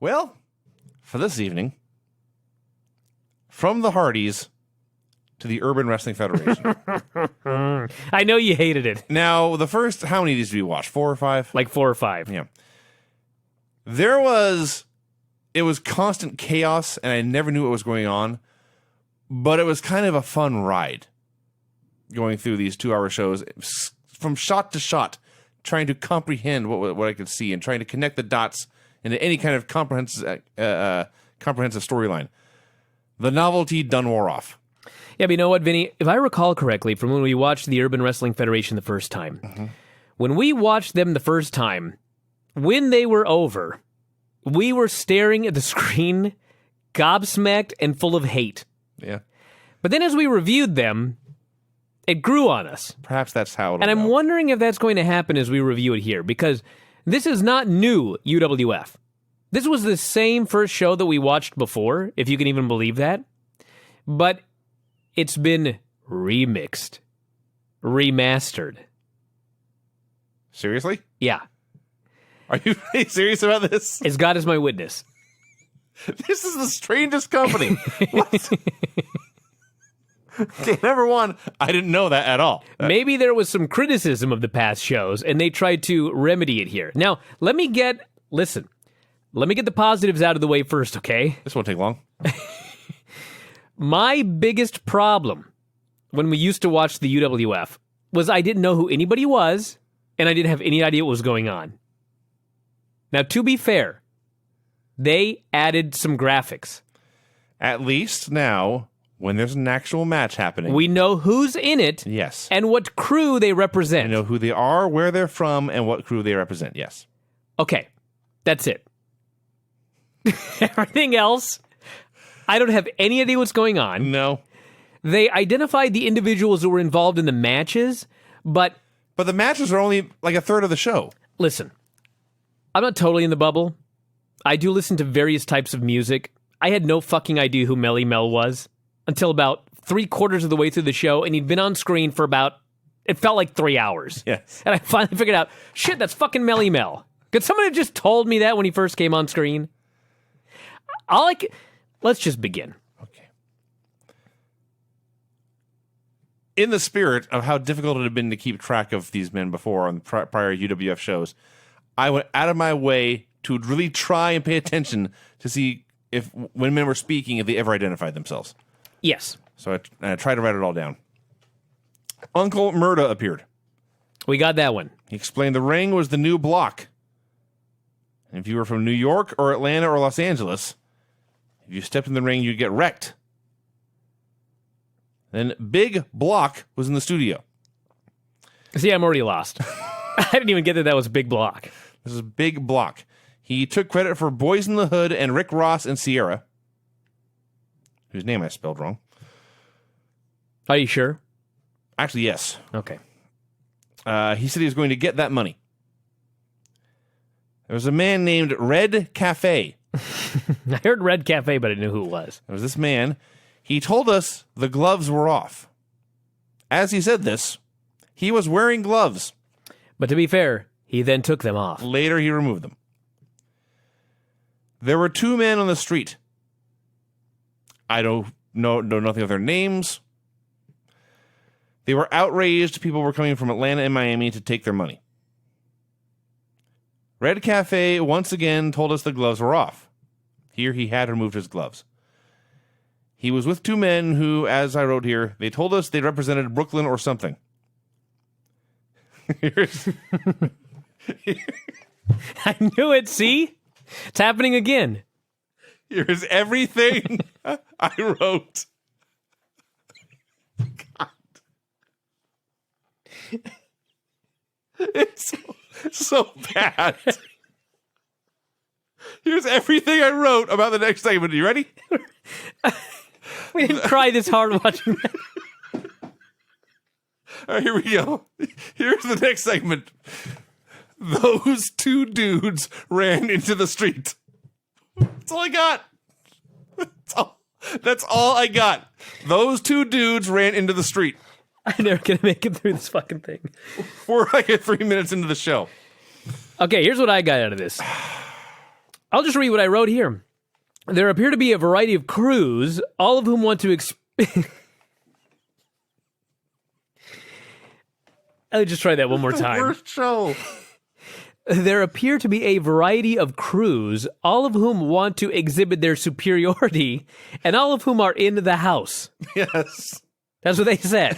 Well, for this evening, from the Hardys to the Urban Wrestling Federation. I know you hated it. Now, the first, how many of these did we watch? 4 or 5? Like 4 or 5. Yeah. It was constant chaos, and I never knew what was going on, but it was kind of a fun ride going through these 2-hour shows from shot to shot, trying to comprehend what I could see and trying to connect the dots into any kind of comprehensive storyline. The novelty done wore off. Yeah, but you know what, Vinny? If I recall correctly from when we watched the Urban Wrestling Federation the first time, when we watched them the first time, when they were over, we were staring at the screen, gobsmacked and full of hate. Yeah. But then as we reviewed them, it grew on us. Perhaps that's how it'll And I'm go. wondering if that's going to happen as we review it here, because this is not new UWF. This was the same first show that we watched before, if you can even believe that. But it's been remixed, remastered. Seriously? Yeah. Are you really serious about this? As God is my witness. This is the strangest company. What? Okay, number one, I didn't know that at all. Maybe there was some criticism of the past shows, and they tried to remedy it here. Now, let me get the positives out of the way first, okay? This won't take long. My biggest problem when we used to watch the UWF was I didn't know who anybody was, and I didn't have any idea what was going on. Now, to be fair, they added some graphics. At least now, when there's an actual match happening, We know who's in it yes, and what crew they represent. I know who they are, where they're from, and what crew they represent. Yes. Okay, that's it. Everything else, I don't have any idea what's going on. No. They identified the individuals that were involved in the matches, but But the matches are only like a third of the show. listen, I'm not totally in the bubble. I do listen to various types of music. I had no fucking idea who Melly Mel was until about 3/4 of the way through the show, and he'd been on screen for it felt like 3 hours. Yes. And I finally figured out, shit, that's fucking Melly Mel. Could someone have just told me that when he first came on screen? Let's just begin. Okay. In the spirit of how difficult it had been to keep track of these men before on prior UWF shows, I went out of my way to really try and pay attention to see if, when men were speaking, if they ever identified themselves. Yes, So I tried to write it all down. Uncle Murda appeared. we got that one. He explained the ring was the new block. And if you were from New York or Atlanta or Los Angeles, if you stepped in the ring, you'd get wrecked. Then Big Block was in the studio. See, I'm already lost. I didn't even get that was Big Block. This is Big Block. He took credit for Boys in the Hood and Rick Ross and Sierra, whose name I spelled wrong. Are you sure? Actually, yes. Okay. He said he was going to get that money. There was a man named Red Cafe. I heard Red Cafe, but I didn't know who it was. There was this man. He told us the gloves were off. As he said this, he was wearing gloves. But to be fair, he then took them off. Later, he removed them. There were 2 men on the street. I don't know nothing of their names. They were outraged. People were coming from Atlanta and Miami to take their money. Red Cafe once again told us the gloves were off. Here he had removed his gloves. He was with 2 men who, as I wrote here, they told us they represented Brooklyn or something. I knew it, see? It's happening again. Here's everything I wrote. God. It's so bad. Here's everything I wrote about the next segment. Are you ready? We didn't cry this hard watching that. All right, here we go. Here's the next segment. Those 2 dudes ran into the street. That's all I got. That's all I got. Those 2 dudes ran into the street. I'm never going to make it through this fucking thing. We're like 3 minutes into the show. Okay, here's what I got out of this. I'll just read what I wrote here. There appear to be a variety of crews, all of whom want to I'll just try that one more time. Worst show. There appear to be a variety of crews, all of whom want to exhibit their superiority, and all of whom are in the house. Yes. That's what they said.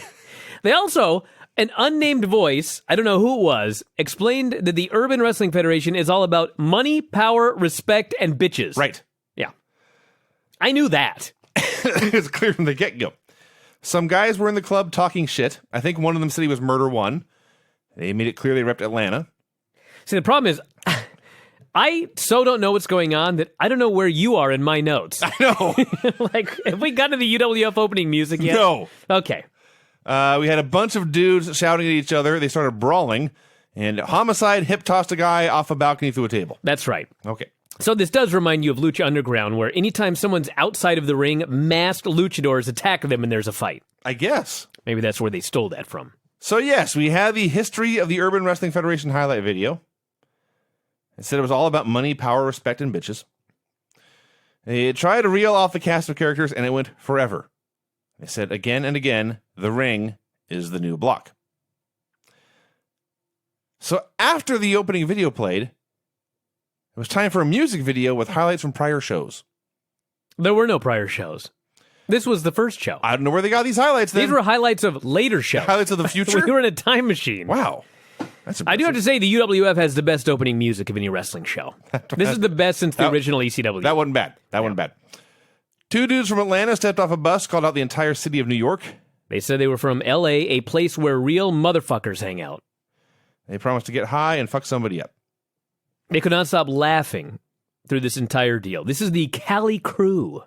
They also, an unnamed voice, I don't know who it was, explained that the Urban Wrestling Federation is all about money, power, respect, and bitches. Right. Yeah. I knew that. It's clear from the get-go. Some guys were in the club talking shit. I think one of them said he was Murder One. They made it clear they repped Atlanta. See, the problem is, I so don't know what's going on that I don't know where you are in my notes. I know. Like, have we gotten to the UWF opening music yet? No. Okay. We had a bunch of dudes shouting at each other. They started brawling, and Homicide hip-tossed a guy off a balcony through a table. That's right. Okay. So this does remind you of Lucha Underground, where anytime someone's outside of the ring, masked luchadors attack them and there's a fight. I guess. Maybe that's where they stole that from. So yes, we had the history of the Urban Wrestling Federation highlight video. It said it was all about money, power, respect, and bitches. They tried to reel off the cast of characters, and it went forever. They said again and again, the ring is the new block. So after the opening video played, it was time for a music video with highlights from prior shows. There were no prior shows. This was the first show. I don't know where they got these highlights then. These were highlights of later shows. Highlights of the future? We were in a time machine. Wow. That's I do have to say, the UWF has the best opening music of any wrestling show. This is the best since the original ECW. That wasn't bad. That wasn't bad. Two dudes from Atlanta stepped off a bus, called out the entire city of New York. They said they were from L.A., a place where real motherfuckers hang out. They promised to get high and fuck somebody up. They could not stop laughing through this entire deal. This is the Cali Crew.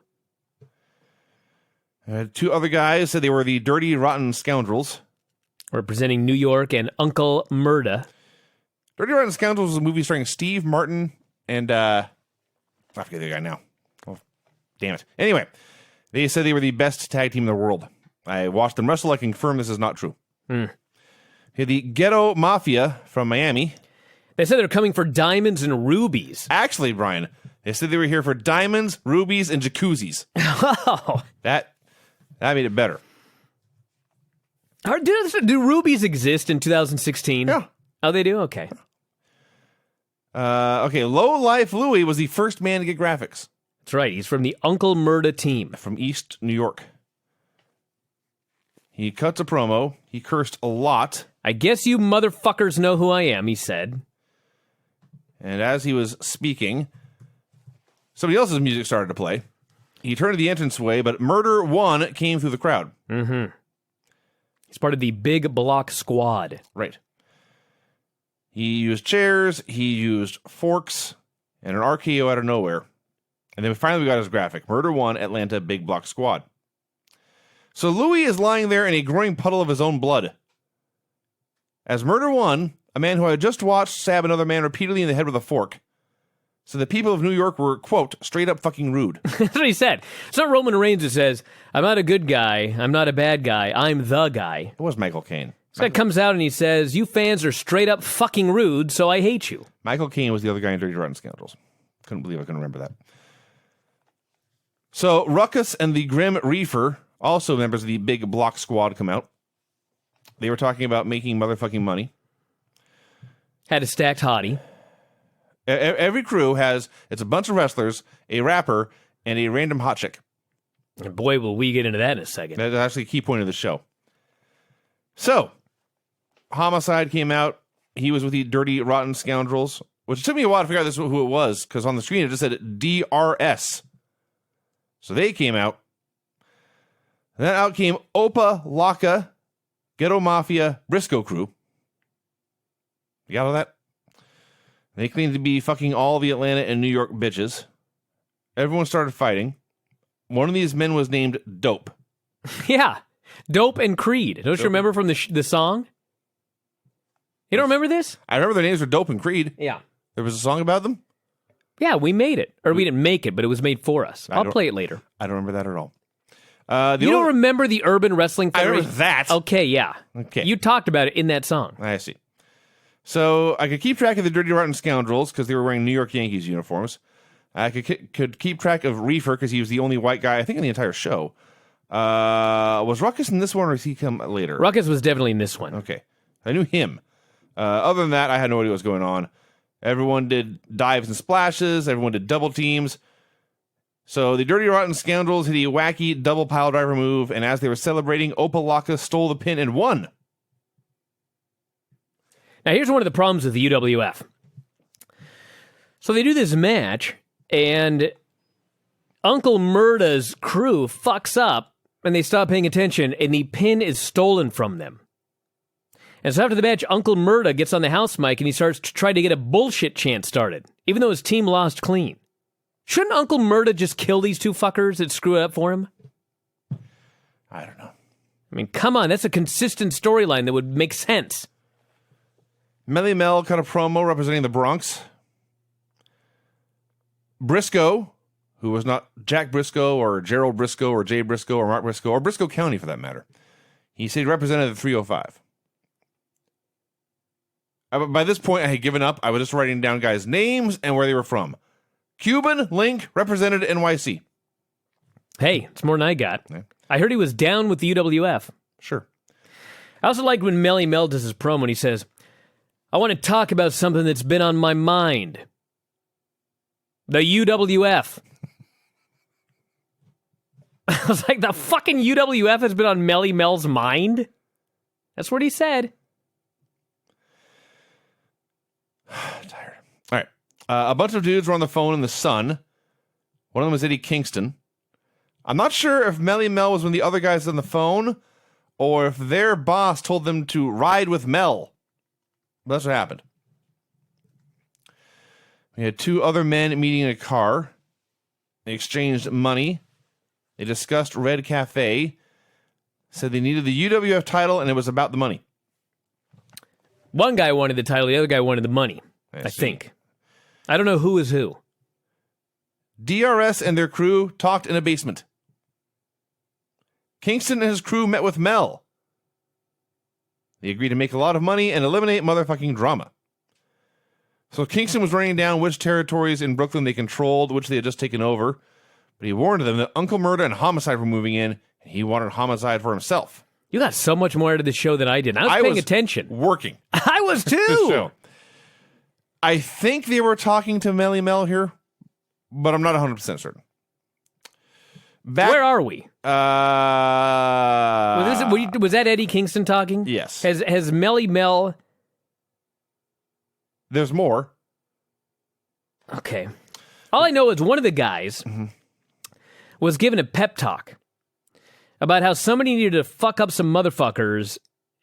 Two other guys said they were the Dirty Rotten Scoundrels. Representing New York and Uncle Murda. Dirty Rotten Scoundrels was a movie starring Steve Martin and, I forget the guy now. Oh, damn it. Anyway, they said they were the best tag team in the world. I watched them wrestle. I confirm this is not true. The Ghetto Mafia from Miami. They said they're coming for diamonds and rubies. Actually, Brian, they said they were here for diamonds, rubies, and jacuzzis. Oh. That made it better. Do rubies exist in 2016? Yeah. Oh, they do? Okay. Okay, Low Life Louie was the first man to get graphics. That's right. He's from the Uncle Murda team. From East New York. He cuts a promo. He cursed a lot. I guess you motherfuckers know who I am, he said. And as he was speaking, somebody else's music started to play. He turned to the entranceway, but Murder One came through the crowd. Mm-hmm. He's part of the Big Block Squad. Right. He used chairs, he used forks, and an RKO out of nowhere. And then finally we got his graphic. Murder One, Atlanta, Big Block Squad. So Louis is lying there in a growing puddle of his own blood. As Murder One, a man who I just watched stab another man repeatedly in the head with a fork, so the people of New York were, quote, straight up fucking rude. That's what he said. It's not Roman Reigns who says, I'm not a good guy, I'm not a bad guy, I'm the guy. It was Michael Caine. This guy comes out and he says, you fans are straight up fucking rude, so I hate you. Michael Caine was the other guy in Dirty Rotten Scoundrels. Couldn't believe I couldn't remember that. So Ruckus and the Grim Reefer, also members of the Big Block Squad, come out. They were talking about making motherfucking money. Had a stacked hottie. Every crew has, it's a bunch of wrestlers, a rapper, and a random hot chick. And boy, will we get into that in a second. That's actually a key point of the show. So, Homicide came out. He was with the Dirty Rotten Scoundrels, which took me a while to figure out who it was, because on the screen it just said DRS. So they came out. And then out came Opa, Laka, Ghetto Mafia, Briscoe Crew. You got all that? They claimed to be fucking all the Atlanta and New York bitches. Everyone started fighting. One of these men was named Dope. Yeah. Dope and Creed. Don't you remember from the song? You don't remember this? I remember their names were Dope and Creed. Yeah. There was a song about them? Yeah, we made it. Or we didn't make it, but it was made for us. I'll play it later. I don't remember that at all. You don't remember the Urban Wrestling Federation? I remember that. Okay, yeah. Okay. You talked about it in that song. I see. So I could keep track of the Dirty Rotten Scoundrels because they were wearing New York Yankees uniforms. I could keep track of Reefer because he was the only white guy, I think, in the entire show. Was Ruckus in this one, or does he come later? Ruckus was definitely in this one. Okay. I knew him. Other than that, I had no idea what was going on. Everyone did dives and splashes. Everyone did double teams. So the Dirty Rotten Scoundrels hit a wacky double pile driver move, and as they were celebrating, Opalaka stole the pin and won. Now, here's one of the problems with the UWF. So they do this match, and Uncle Murda's crew fucks up, and they stop paying attention, and the pin is stolen from them. And so after the match, Uncle Murda gets on the house mic, and he starts to try to get a bullshit chant started, even though his team lost clean. Shouldn't Uncle Murda just kill these two fuckers that screw it up for him? I don't know. I mean, come on, that's a consistent storyline that would make sense. Melly Mel cut a promo representing the Bronx. Briscoe, who was not Jack Briscoe or Gerald Briscoe or Jay Briscoe or Mark Briscoe or Briscoe County for that matter. He said he represented the 305. By this point, I had given up. I was just writing down guys' names and where they were from. Cuban, Link, represented NYC. Hey, it's more than I got. Yeah. I heard he was down with the UWF. Sure. I also liked when Melly Mel does his promo and he says, I want to talk about something that's been on my mind. The UWF. I was like, the fucking UWF has been on Melly Mel's mind? That's what he said. Tired. All right. A bunch of dudes were on the phone in the sun. One of them was Eddie Kingston. I'm not sure if Melly Mel was one of the other guys on the phone or if their boss told them to ride with Mel. But that's what happened. We had two other men meeting in a car. They exchanged money. They discussed Red Cafe. Said they needed the UWF title and it was about the money. One guy wanted the title, the other guy wanted the money, I think. I don't know who is who. DRS and their crew talked in a basement. Kingston and his crew met with Mel. They agreed to make a lot of money and eliminate motherfucking drama. So Kingston was writing down which territories in Brooklyn they controlled, which they had just taken over. But he warned them that Uncle Murda and Homicide were moving in, and he wanted Homicide for himself. You got so much more out of the show than I did. I was paying attention. Working. I was too. So, I think they were talking to Melly Mel here, but I'm not 100% certain. Where are we? Was that Eddie Kingston talking? Yes. Has Melly Mel... There's more. Okay. All I know is one of the guys was given a pep talk about how somebody needed to fuck up some motherfuckers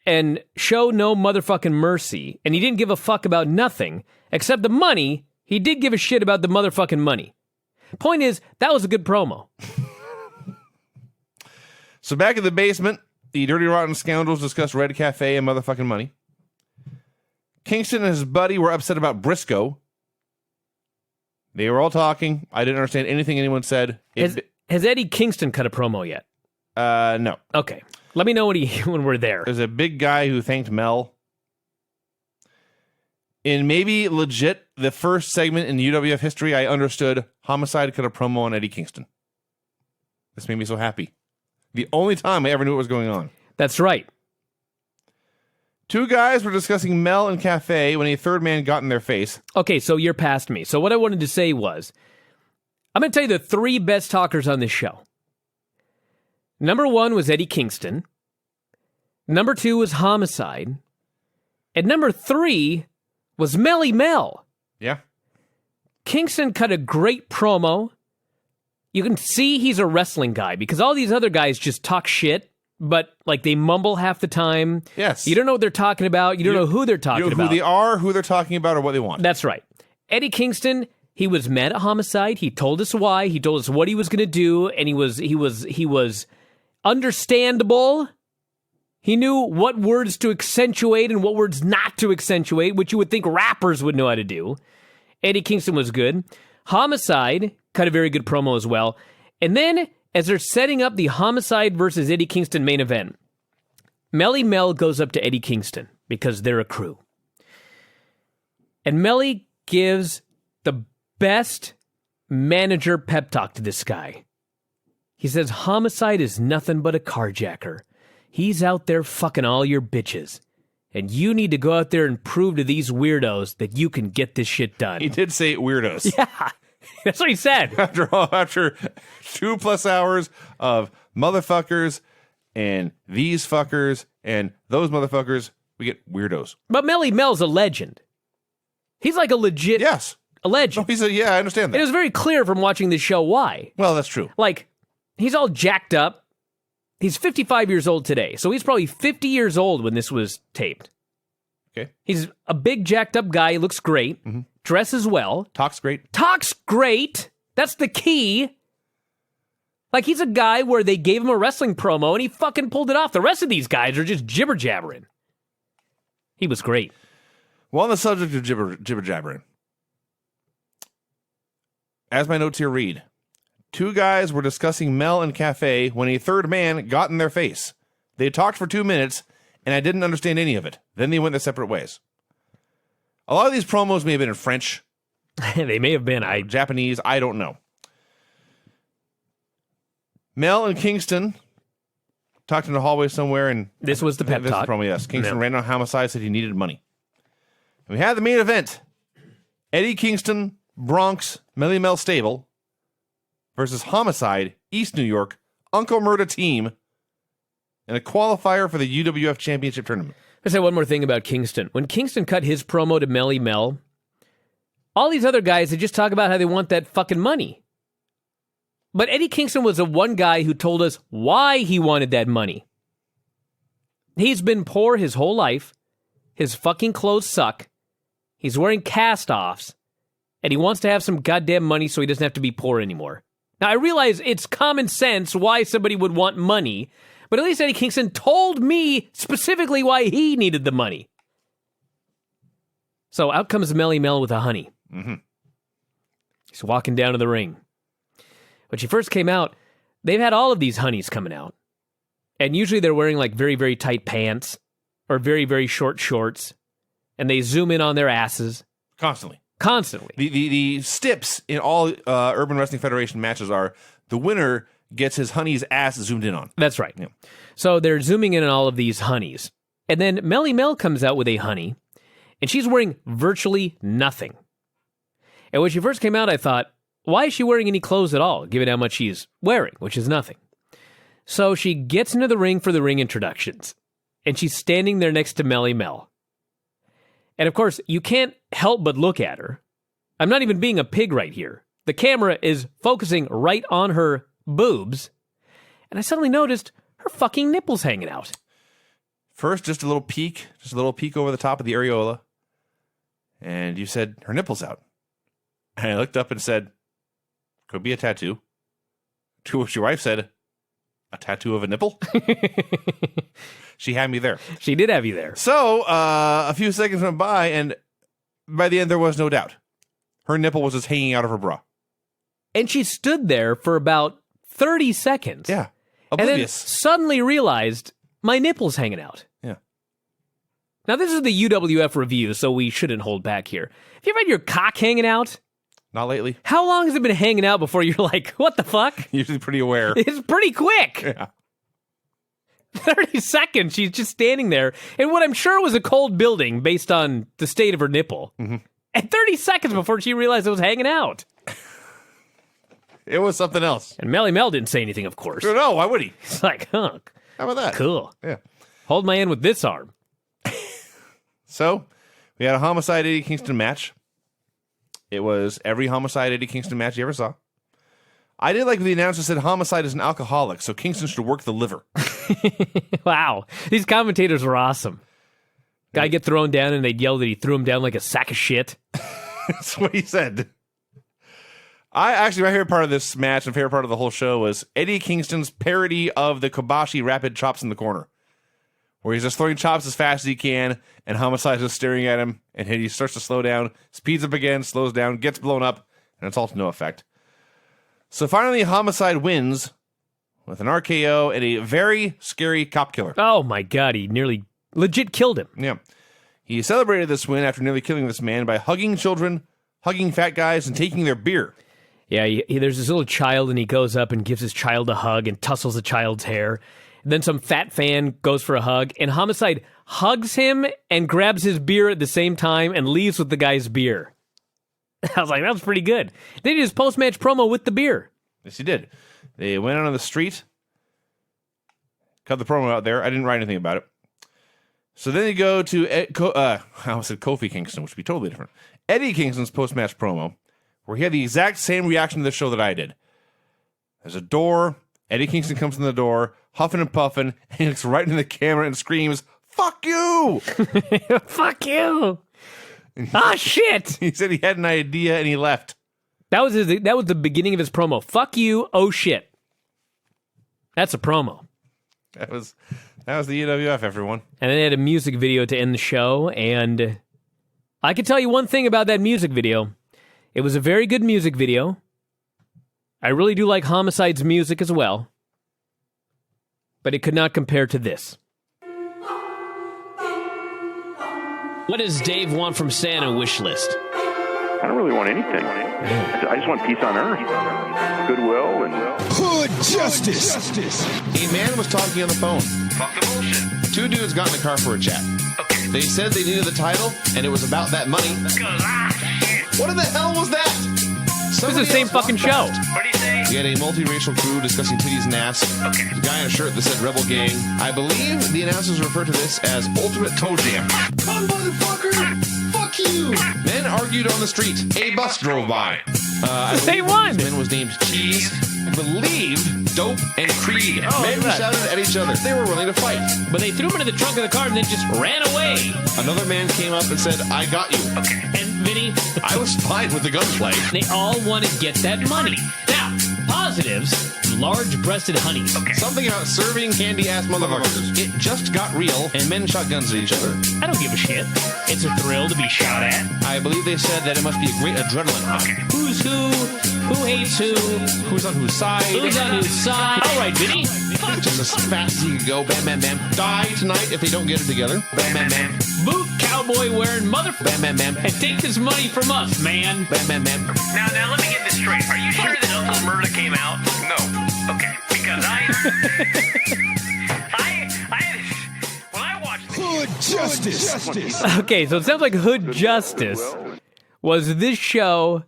and show no motherfucking mercy, and he didn't give a fuck about nothing except the money. He did give a shit about the motherfucking money. Point is, that was a good promo. So back in the basement, the Dirty Rotten Scoundrels discussed Red Cafe and motherfucking money. Kingston and his buddy were upset about Briscoe. They were all talking. I didn't understand anything anyone said. Has Eddie Kingston cut a promo yet? No. Okay. Let me know when we're there. There's a big guy who thanked Mel. In maybe legit the first segment in UWF history, I understood Homicide cut a promo on Eddie Kingston. This made me so happy. The only time I ever knew what was going on. That's right. Two guys were discussing Mel and Cafe when a third man got in their face. Okay, so you're past me. So what I wanted to say was, I'm going to tell you the three best talkers on this show. Number one was Eddie Kingston. Number two was Homicide. And number three was Melly Mel. Yeah. Kingston cut a great promo. You can see he's a wrestling guy because all these other guys just talk shit, but like they mumble half the time. Yes. You don't know what they're talking about. You don't know who they're talking about. Who they are, who they're talking about, or what they want. That's right. Eddie Kingston, he was mad at Homicide. He told us why. He told us what he was going to do, and he was understandable. He knew what words to accentuate and what words not to accentuate, which you would think rappers would know how to do. Eddie Kingston was good. Homicide cut a very good promo as well. And then, as they're setting up the Homicide versus Eddie Kingston main event, Melly Mel goes up to Eddie Kingston because they're a crew. And Melly gives the best manager pep talk to this guy. He says, Homicide is nothing but a carjacker. He's out there fucking all your bitches. And you need to go out there and prove to these weirdos that you can get this shit done. He did say weirdos. Yeah, that's what he said. After 2+ hours of motherfuckers and these fuckers and those motherfuckers, we get weirdos. But Melly Mel's a legend. He's like a legit a legend. No, he said, yeah, I understand that. It was very clear from watching this show why. Well, that's true. Like, he's all jacked up. He's 55 years old today, so he's probably 50 years old when this was taped. Okay. He's a big, jacked up guy. He looks great. Mm-hmm. Dresses well. Talks great. Talks great. That's the key. Like, he's a guy where they gave him a wrestling promo and he fucking pulled it off. The rest of these guys are just jibber-jabbering. He was great. Well, on the subject of jibber-jabbering, as my notes here read, 2 guys were discussing Mel and Cafe when a third man got in their face. They talked for 2 minutes, and I didn't understand any of it. Then they went their separate ways. A lot of these promos may have been in French. They may have been. Japanese, I don't know. Mel and Kingston talked in the hallway somewhere, and this was the pep talk. Promo, yes. Kingston ran on Homicide, said he needed money. And we had the main event. Eddie Kingston, Bronx, Melly Mel Stable versus Homicide, East New York, Uncle Murda team, and a qualifier for the UWF Championship Tournament. I'll say one more thing about Kingston. When Kingston cut his promo to Melly Mel, all these other guys, they just talk about how they want that fucking money. But Eddie Kingston was the one guy who told us why he wanted that money. He's been poor his whole life. His fucking clothes suck. He's wearing cast-offs. And he wants to have some goddamn money so he doesn't have to be poor anymore. Now, I realize it's common sense why somebody would want money, but at least Eddie Kingston told me specifically why he needed the money. So out comes Melly Mel with a honey. Mm-hmm. He's walking down to the ring. When she first came out, they've had all of these honeys coming out. And usually they're wearing like very, very tight pants or very, very short shorts. And they zoom in on their asses. Constantly. The stips in all Urban Wrestling Federation matches are the winner gets his honey's ass zoomed in on. That's right. Yeah. So they're zooming in on all of these honeys. And then Melly Mel comes out with a honey, and she's wearing virtually nothing. And when she first came out, I thought, why is she wearing any clothes at all, given how much she's wearing, which is nothing? So she gets into the ring for the ring introductions, and she's standing there next to Melly Mel. And of course, you can't help but look at her. I'm not even being a pig right here. The camera is focusing right on her boobs, and I suddenly noticed her fucking nipples hanging out. First, just a little peek over the top of the areola, and you said, her nipple's out. And I looked up and said, could be a tattoo. To which your wife said, a tattoo of a nipple? She had me there. She did have you there. So, a few seconds went by, and by the end, there was no doubt. Her nipple was just hanging out of her bra. And she stood there for about 30 seconds. Yeah. Oblivious. And then suddenly realized, my nipple's hanging out. Yeah. Now, this is the UWF review, so we shouldn't hold back here. Have you ever had your cock hanging out? Not lately. How long has it been hanging out before you're like, what the fuck? Usually pretty aware. It's pretty quick. Yeah. 30 seconds, she's just standing there in what I'm sure was a cold building based on the state of her nipple. Mm-hmm. And 30 seconds before she realized it was hanging out. It was something else. And Melly Mel didn't say anything, of course. No, why would he? He's like, huh. How about that? Cool. Yeah. Hold my hand with this arm. So, we had a Homicide Eddie Kingston match. It was every Homicide Eddie Kingston match you ever saw. I did like when the announcer said Homicide is an alcoholic, so Kingston should work the liver. Wow. These commentators were awesome. Guy get thrown down and they'd yell that he threw him down like a sack of shit. That's what he said. My favorite part of this match and favorite part of the whole show was Eddie Kingston's parody of the Kobashi rapid chops in the corner, where he's just throwing chops as fast as he can, and Homicide is just staring at him, and he starts to slow down, speeds up again, slows down, gets blown up, and it's all to no effect. So finally, Homicide wins with an RKO and a very scary cop killer. Oh my God, he nearly legit killed him. Yeah. He celebrated this win after nearly killing this man by hugging children, hugging fat guys, and taking their beer. Yeah, there's this little child, and he goes up and gives his child a hug and tussles the child's hair. And then some fat fan goes for a hug, and Homicide hugs him and grabs his beer at the same time and leaves with the guy's beer. I was like, that was pretty good. They did his post-match promo with the beer. Yes, he did. They went out on the street, cut the promo out there. I didn't write anything about it. So then they go to, I almost said Kofi Kingston, which would be totally different. Eddie Kingston's post-match promo, where he had the exact same reaction to the show that I did. There's a door. Eddie Kingston comes in the door, huffing and puffing, and he looks right into the camera and screams, "Fuck you!" Fuck you! Ah, shit! He said he had an idea and he left. That was the beginning of his promo. Fuck you, oh shit. That's a promo. That was the EWF, everyone. And then they had a music video to end the show, and I can tell you one thing about that music video. It was a very good music video. I really do like Homicide's music as well. But it could not compare to this. What does Dave want from Santa wish list? I don't really want anything. I just want peace on earth, goodwill, and Hood justice. A man was talking on the phone. Fuck the bullshit. Two dudes got in the car for a chat. Okay. They said they needed the title, and it was about that money. Shit. What in the hell was that? It was the same fucking show. What do you say? We had a multiracial crew discussing titties and ass. Okay. The guy in a shirt that said Rebel Gang. I believe the announcers refer to this as Ultimate Toe Jam. Come, motherfucker! Fuck you! Men argued on the street. A bus drove by. They won! This man was named Cheese. I believe Dope and Creed. Men right. shouted at each other. They were willing to fight. But they threw him into the trunk of the car and then just ran away. Another man came up and said, "I got you." Okay. And Vinny, I was fine with the gunplay. they all want to get that money. Now, positives, large-breasted honeys. Okay. Something about serving candy-ass motherfuckers. It just got real, and men shot guns at each other. I don't give a shit. It's a thrill to be shot at. I believe they said that it must be a great adrenaline high. Who's who hates Who's on whose side? who's on whose side. All right, Vinny. Just as fast as you can go. Bam, bam, bam. Die tonight if they don't get it together. Bam, bam, bam. Boot cowboy wearing mother... Bam, bam, bam. And take this money from us, man. Bam, bam, bam. Now, let me get this straight. Are you sure that Uncle Murda came out? No. Okay. Because when I watched the Hood justice. Okay, so it sounds like Hood Justice was this show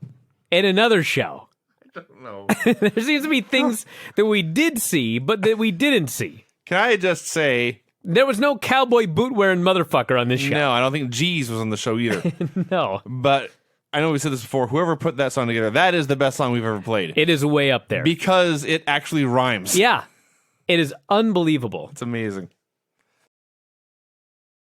and another show. No. There seems to be things that we did see, but that we didn't see. Can I just say, There was no cowboy boot-wearing motherfucker on this show. no, I don't think G's was on the show either. No. But I know we said this before. Whoever put that song together, that is the best song we've ever played. It is way up there. Because it actually rhymes. Yeah. It is unbelievable. It's amazing.